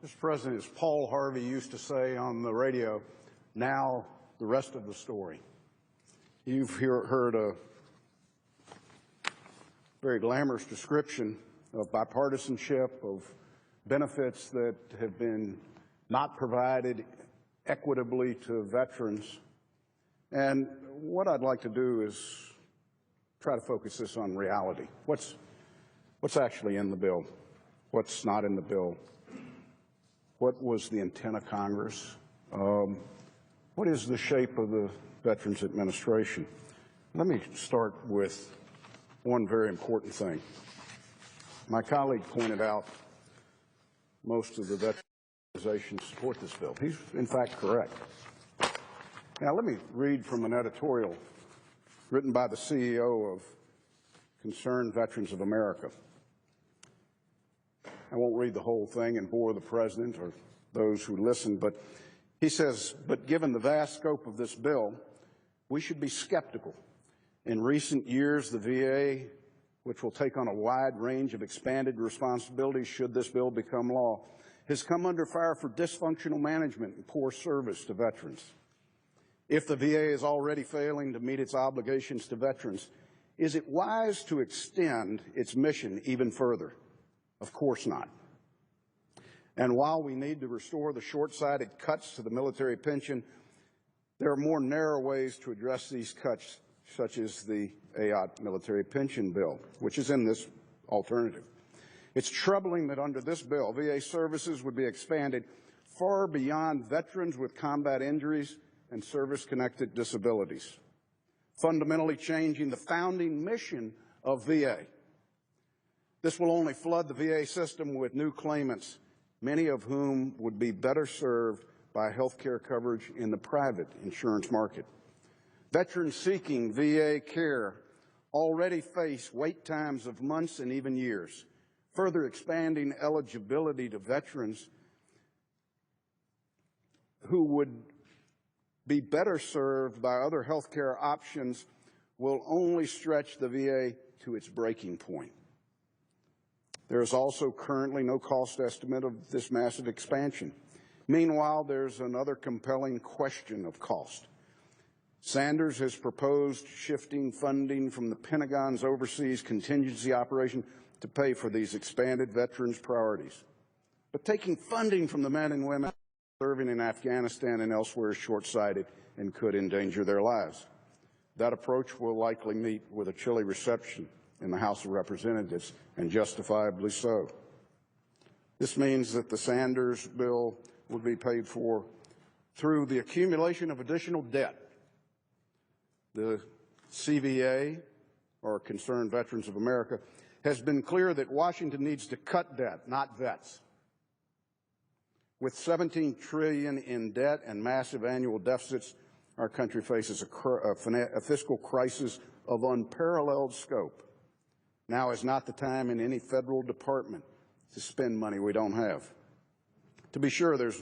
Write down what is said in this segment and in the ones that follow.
Mr. President, as Paul Harvey used to say on the radio, now the rest of the story. You've heard a very glamorous description of bipartisanship, of benefits that have been not provided equitably to veterans. And what I'd like to do is try to focus this on reality. What's actually in the bill? What's not in the bill? What was the intent of Congress? What is the shape of the Veterans Administration? Let me start with one very important thing. My colleague pointed out most of the veteran organizations support this bill. He's, in fact, correct. Now, let me read from an editorial written by the CEO of Concerned Veterans of America. I won't read the whole thing and bore the President or those who listen, but he says, but given the vast scope of this bill, we should be skeptical. In recent years, the VA, which will take on a wide range of expanded responsibilities should this bill become law, has come under fire for dysfunctional management and poor service to veterans. If the VA is already failing to meet its obligations to veterans, is it wise to extend its mission even further? Of course not. And while we need to restore the short-sighted cuts to the military pension, there are more narrow ways to address these cuts, such as the AOT military pension bill, which is in this alternative. It's troubling that under this bill, VA services would be expanded far beyond veterans with combat injuries and service-connected disabilities, fundamentally changing the founding mission of VA. This will only flood the VA system with new claimants, many of whom would be better served by health care coverage in the private insurance market. Veterans seeking VA care already face wait times of months and even years. Further expanding eligibility to veterans who would be better served by other health care options will only stretch the VA to its breaking point. There is also currently no cost estimate of this massive expansion. Meanwhile, there's another compelling question of cost. Sanders has proposed shifting funding from the Pentagon's overseas contingency operation to pay for these expanded veterans' priorities. But taking funding from the men and women serving in Afghanistan and elsewhere is short-sighted and could endanger their lives. That approach will likely meet with a chilly reception in the House of Representatives, and justifiably so. This means that the Sanders bill would be paid for through the accumulation of additional debt. The CVA, or Concerned Veterans of America, has been clear that Washington needs to cut debt, not vets. With $17 trillion in debt and massive annual deficits, our country faces a fiscal crisis of unparalleled scope. Now is not the time in any federal department to spend money we don't have. To be sure, there's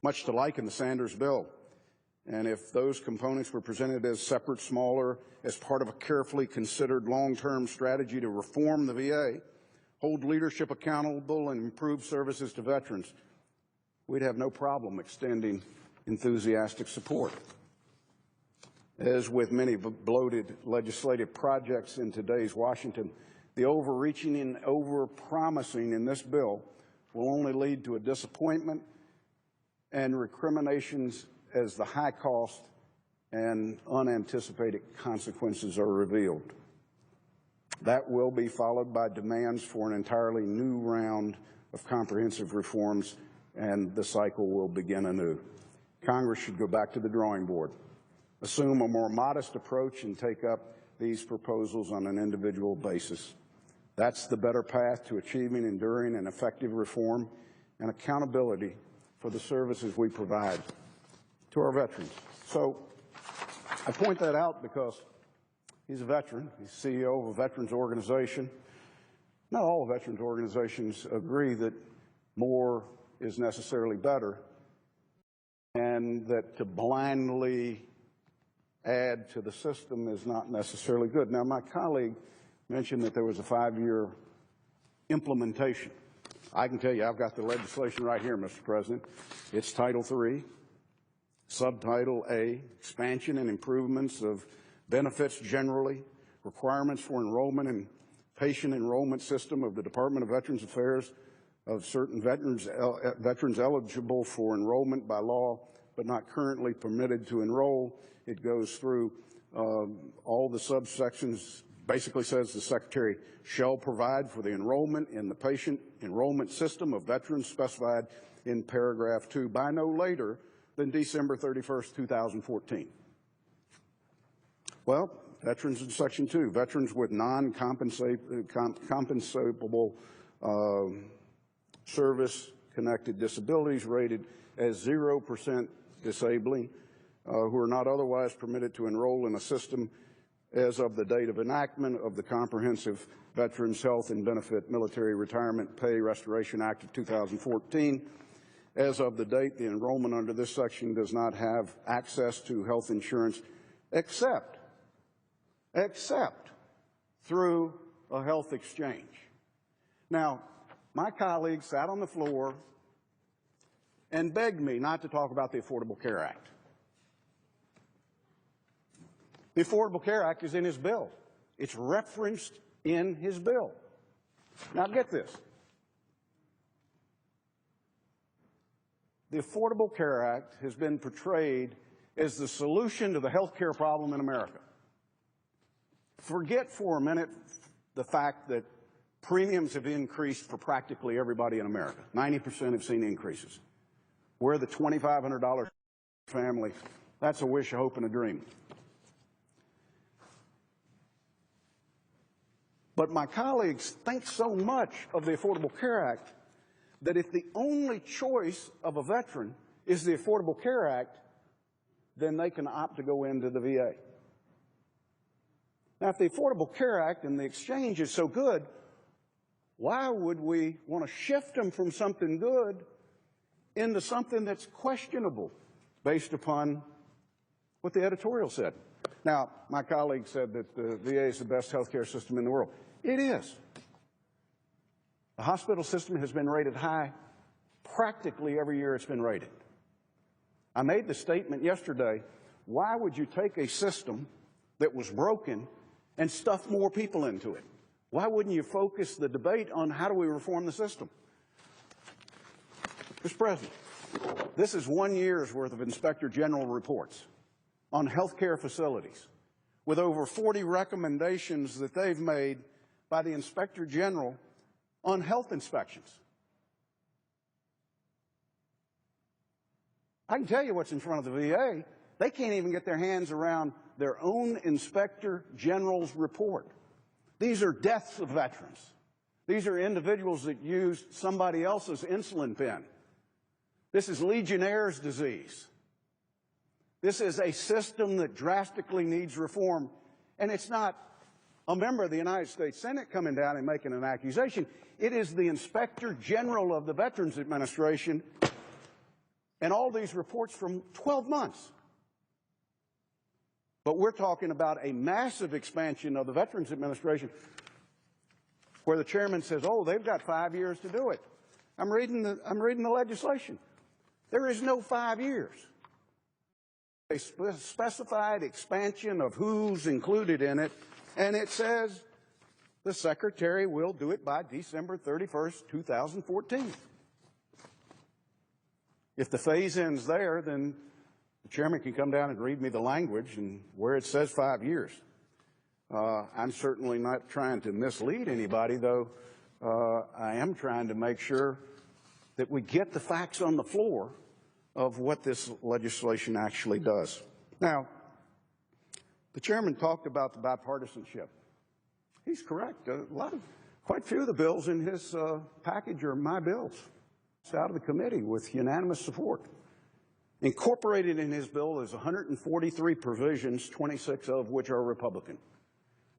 much to like in the Sanders bill, and if those components were presented as separate, smaller, as part of a carefully considered long-term strategy to reform the VA, hold leadership accountable, and improve services to veterans, we'd have no problem extending enthusiastic support. As with many bloated legislative projects in today's Washington, the overreaching and over-promising in this bill will only lead to a disappointment and recriminations as the high cost and unanticipated consequences are revealed. That will be followed by demands for an entirely new round of comprehensive reforms, and the cycle will begin anew. Congress should go back to the drawing board, assume a more modest approach, and take up these proposals on an individual basis. That's the better path to achieving enduring and effective reform and accountability for the services we provide to our veterans. So I point that out because he's a veteran. He's CEO of a veterans organization. Not all veterans organizations agree that more is necessarily better, and that to blindly add to the system is not necessarily good. Now, my colleague mentioned that there was a 5-year implementation. I can tell you, I've got the legislation right here, Mr. President. It's Title III, Subtitle A, Expansion and Improvements of Benefits Generally, Requirements for Enrollment and Patient Enrollment System of the Department of Veterans Affairs of certain veterans eligible for enrollment by law but not currently permitted to enroll. It goes through all the subsections. Basically says the Secretary shall provide for the enrollment in the patient enrollment system of veterans specified in paragraph 2 by no later than December 31st, 2014. Well, veterans in Section 2, veterans with non-compensable service-connected disabilities rated as 0% disabling, who are not otherwise permitted to enroll in a system as of the date of enactment of the Comprehensive Veterans Health and Benefit Military Retirement Pay Restoration Act of 2014. As of the date, the enrollment under this section does not have access to health insurance except through a health exchange. Now, my colleagues sat on the floor and begged me not to talk about the Affordable Care Act. The Affordable Care Act is in his bill. It's referenced in his bill. Now get this. The Affordable Care Act has been portrayed as the solution to the health care problem in America. Forget for a minute the fact that premiums have increased for practically everybody in America. 90% have seen increases. We're the $2,500 family. That's a wish, a hope, and a dream. But my colleagues think so much of the Affordable Care Act that if the only choice of a veteran is the Affordable Care Act, then they can opt to go into the VA. Now, if the Affordable Care Act and the exchange is so good, why would we want to shift them from something good into something that's questionable based upon what the editorial said? Now, my colleague said that the VA is the best health care system in the world. It is. The hospital system has been rated high practically every year it's been rated. I made the statement yesterday, why would you take a system that was broken and stuff more people into it? Why wouldn't you focus the debate on how do we reform the system? Mr. President, this is 1 year's worth of Inspector General reports on health care facilities with over 40 recommendations that they've made by the Inspector General on health inspections. I can tell you what's in front of the VA. They can't even get their hands around their own Inspector General's report. These are deaths of veterans. These are individuals that used somebody else's insulin pen. This is Legionnaire's disease. This is a system that drastically needs reform, and it's not a member of the United States Senate coming down and making an accusation. It is the Inspector General of the Veterans Administration, and all these reports from 12 months. But we're talking about a massive expansion of the Veterans Administration where the chairman says, oh, they've got 5 years to do it. I'm reading the legislation. There is no 5 years. A specified expansion of who's included in it, and it says the Secretary will do it by December 31st, 2014. If the phase ends there, then the chairman can come down and read me the language and where it says 5 years. I'm certainly not trying to mislead anybody, though I am trying to make sure that we get the facts on the floor of what this legislation actually does. Now, the chairman talked about the bipartisanship. He's correct. Quite a few of the bills in his package are my bills. It's out of the committee with unanimous support. Incorporated in his bill is 143 provisions, 26 of which are Republican.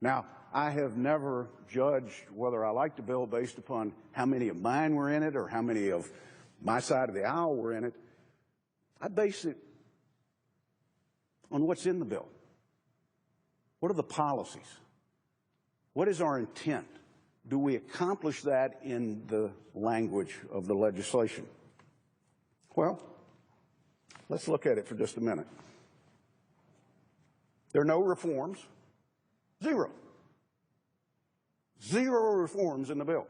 Now, I have never judged whether I like the bill based upon how many of mine were in it or how many of my side of the aisle were in it. I base it on what's in the bill. What are the policies? What is our intent? do we accomplish that in the language of the legislation? Well, let's look at it for just a minute. There are no reforms. Zero. Zero reforms in the bill.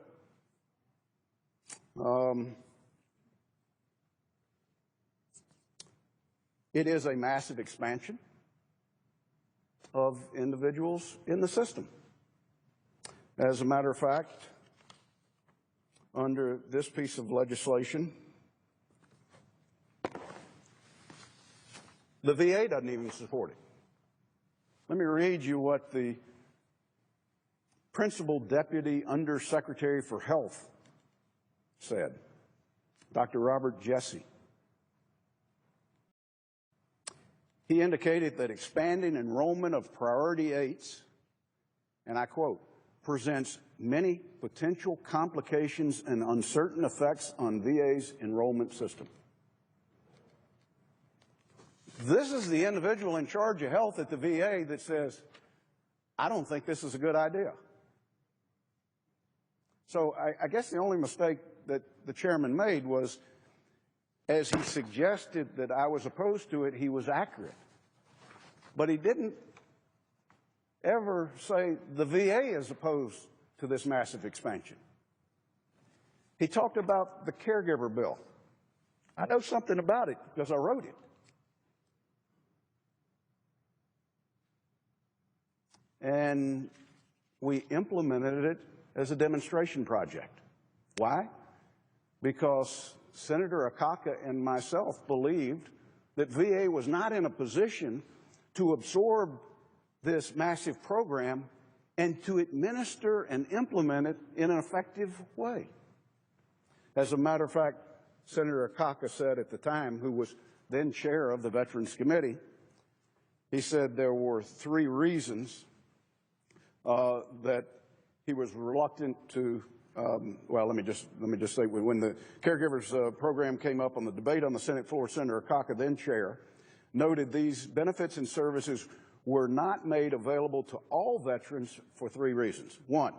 It is a massive expansion of individuals in the system. As a matter of fact, under this piece of legislation, the VA doesn't even support it. Let me read you what the Principal Deputy Undersecretary for Health said, Dr. Robert Jesse. He indicated that expanding enrollment of priority 8s, and I quote, presents many potential complications and uncertain effects on VA's enrollment system. This is the individual in charge of health at the VA that says, I don't think this is a good idea. So I guess the only mistake that the chairman made was, as he suggested that I was opposed to it, he was accurate. But he didn't ever say the VA is opposed to this massive expansion. He talked about the Caregiver bill. I know something about it because I wrote it. And we implemented it as a demonstration project. Why? Because Senator Akaka and myself believed that VA was not in a position to absorb this massive program and to administer and implement it in an effective way. As a matter of fact, Senator Akaka said at the time, who was then chair of the Veterans Committee, he said there were 3 reasons that he was reluctant to, well, let me just say, when the Caregivers program came up on the debate on the Senate floor, Senator Akaka, then chair, noted these benefits and services were not made available to all veterans for 3 reasons. 1,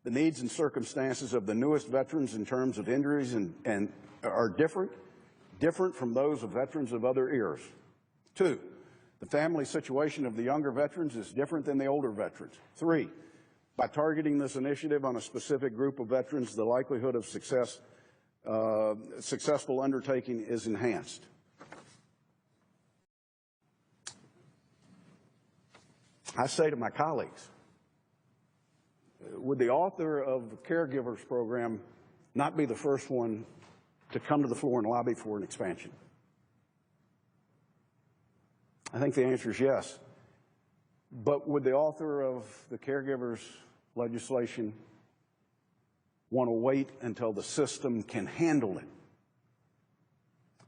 the needs and circumstances of the newest veterans in terms of injuries and are different from those of veterans of other eras. 2, the family situation of the younger veterans is different than the older veterans. 3, by targeting this initiative on a specific group of veterans, the likelihood of successful undertaking is enhanced. I say to my colleagues, would the author of the Caregivers program not be the first one to come to the floor and lobby for an expansion? I think the answer is yes. But would the author of the Caregivers legislation want to wait until the system can handle it?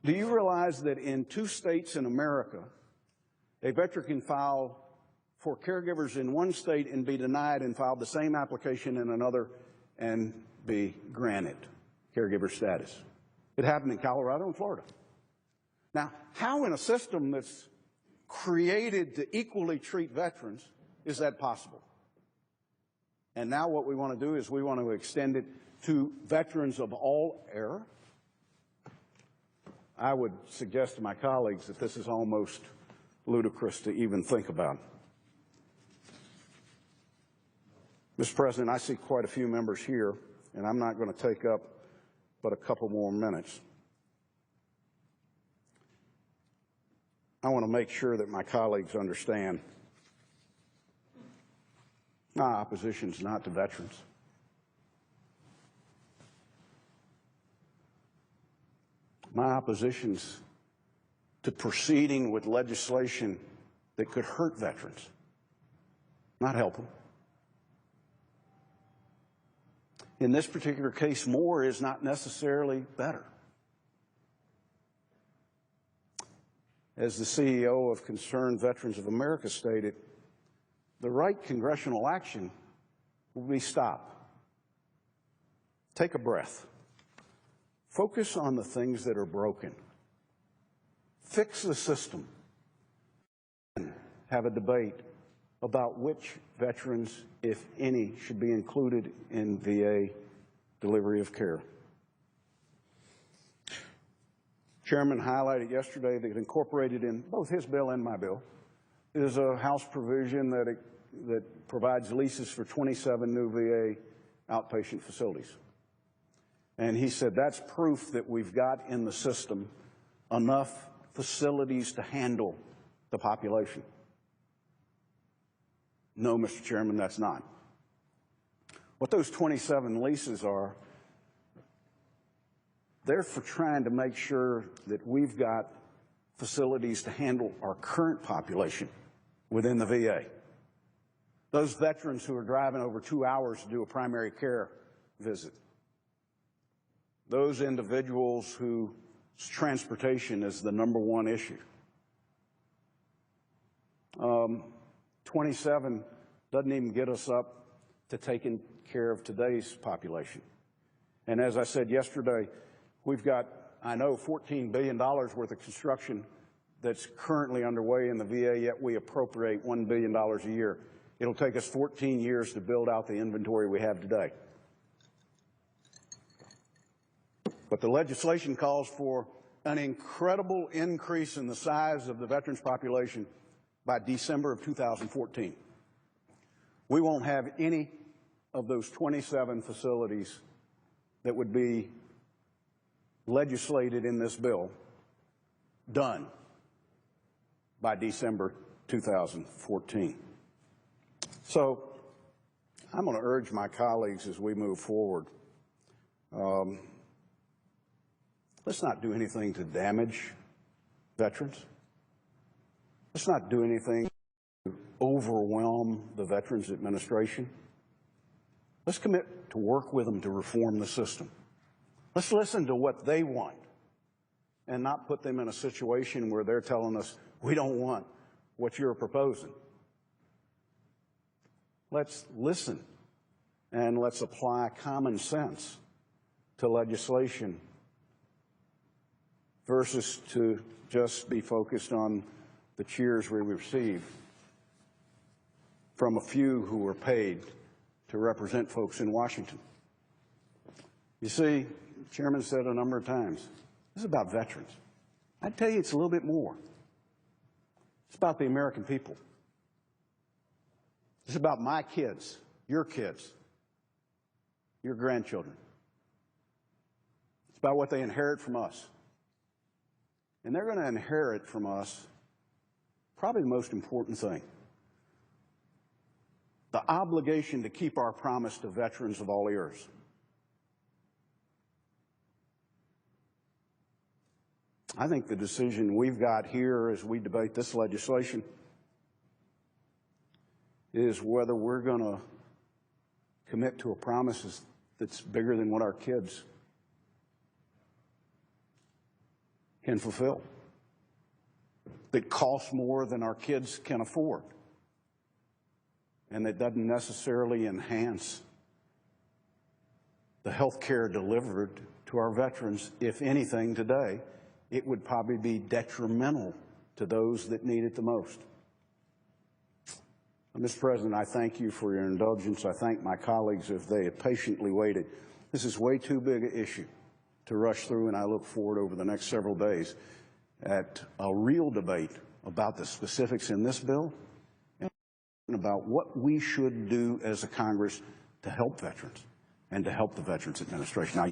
Do you realize that in 2 states in America, a veteran can file for caregivers in one state and be denied and file the same application in another and be granted caregiver status? It happened in Colorado and Florida. Now, how in a system that's created to equally treat veterans is that possible? And now what we want to do is we want to extend it to veterans of all era. I would suggest to my colleagues that this is almost ludicrous to even think about. Mr. President, I see quite a few members here, and I'm not going to take up but a couple more minutes. I want to make sure that my colleagues understand my opposition is not to veterans. My opposition's to proceeding with legislation that could hurt veterans, not help them. In this particular case, more is not necessarily better. As the CEO of Concerned Veterans of America stated, the right congressional action will be stop. Take a breath. Focus on the things that are broken. Fix the system. And have a debate about which veterans, if any, should be included in VA delivery of care. Chairman highlighted yesterday that incorporated in both his bill and my bill is a House provision that provides leases for 27 new VA outpatient facilities. And he said that's proof that we've got in the system enough facilities to handle the population. No, Mr. Chairman, that's not. What those 27 leases are, they're for trying to make sure that we've got facilities to handle our current population within the VA. Those veterans who are driving over 2 hours to do a primary care visit. Those individuals whose transportation is the #1 issue. 27 doesn't even get us up to taking care of today's population. And as I said yesterday, we've got, I know, $14 billion worth of construction that's currently underway in the VA, yet we appropriate $1 billion a year. It'll take us 14 years to build out the inventory we have today. But the legislation calls for an incredible increase in the size of the veterans population by December of 2014. We won't have any of those 27 facilities that would be legislated in this bill done by December 2014. So I'm going to urge my colleagues as we move forward, let's not do anything to damage veterans. Let's not do anything to overwhelm the Veterans Administration. Let's commit to work with them to reform the system. Let's listen to what they want and not put them in a situation where they're telling us, we don't want what you're proposing. Let's listen and let's apply common sense to legislation versus to just be focused on the cheers we receive from a few who are paid to represent folks in Washington. You see, the Chairman said a number of times, this is about veterans. I'd tell you it's a little bit more. It's about the American people. It's about my kids, your grandchildren. It's about what they inherit from us. And they're going to inherit from us probably the most important thing, the obligation to keep our promise to veterans of all eras. I think the decision we've got here as we debate this legislation is whether we're going to commit to a promise that's bigger than what our kids can fulfill, that costs more than our kids can afford, and that doesn't necessarily enhance the health care delivered to our veterans. If anything, today, it would probably be detrimental to those that need it the most. Mr. President, I thank you for your indulgence. I thank my colleagues if they have patiently waited. This is way too big an issue to rush through, and I look forward over the next several days at a real debate about the specifics in this bill and about what we should do as a Congress to help veterans and to help the Veterans Administration. Now,